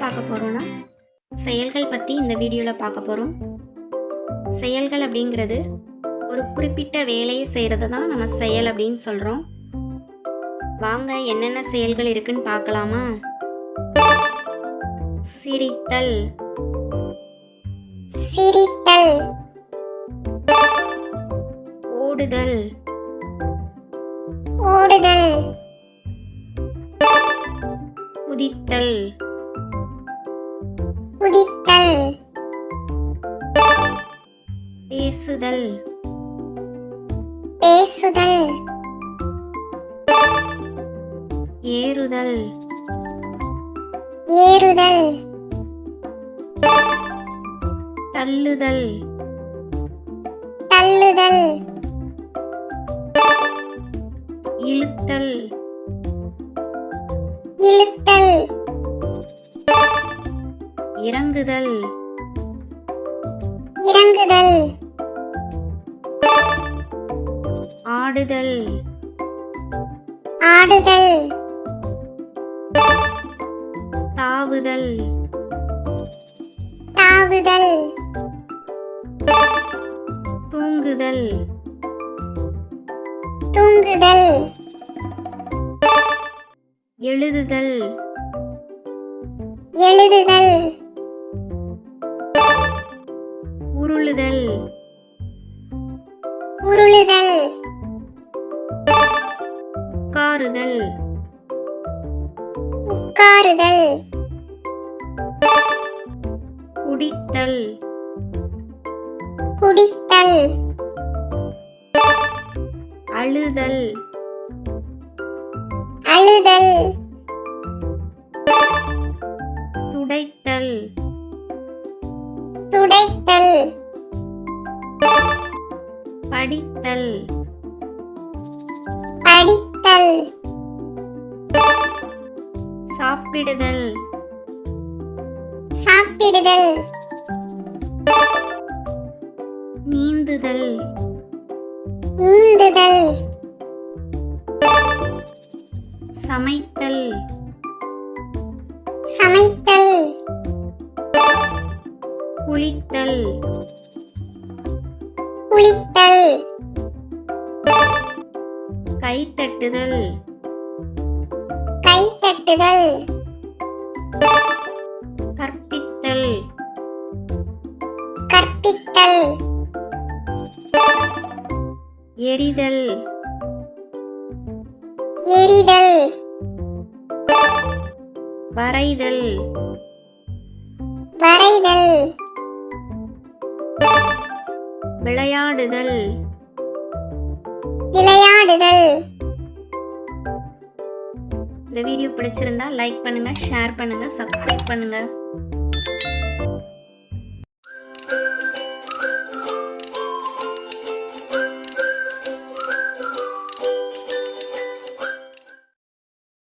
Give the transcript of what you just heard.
பார்க்க போகிறோன்னா செயல்கள் பற்றி இந்த வீடியோவில் பார்க்க போகிறோம். செயல்கள் அப்படிங்கிறது ஒரு குறிப்பிட்ட வேலையை செய்கிறது தான் நம்ம செயல் அப்படின்னு சொல்கிறோம். வாங்க என்னென்ன செயல்கள் இருக்குன்னு பார்க்கலாமா? சிரித்தல், சிரித்தல், ஓடுதல், ஓடுதல், குதித்தல், குதித்தல், பேசுதல், பேசுதல், ஏறுதல், ஏறுதல், தள்ளுதல், தள்ளுதல், இழுத்தல், இழுத்தல், இறங்குதல், இறங்குதல், ஆடுதல், ஆடுதல், தாவுதல், தாவுதல், தூங்குதல், தூங்குதல், எழுதுதல், எழுதுதல், உருளுதல், உருளுதல், உட்காருதல், உட்காருதல், குடித்தல், குடித்தல், அழுதல், அழுதல், துடைத்தல், துடைத்தல், படித்தல், படித்தல், சாப்பிடுதல். சாப்பிடுதல், நீந்துதல், நீந்துதல், சமைத்தல், சமைத்தல், குளித்தல், குளித்தல், கைத்தட்டுதல், கைத்தட்டுதல், கற்பித்தல், கற்பித்தல், எரிதல், எரிதல், வரைதல், வரைதல், விளையாடுதல். விளையாடுதல். இந்த வீடியோ பிடிச்சிருந்தா லைக் பண்ணுங்க, ஷேர் பண்ணுங்க, சப்ஸ்கிரைப் பண்ணுங்க.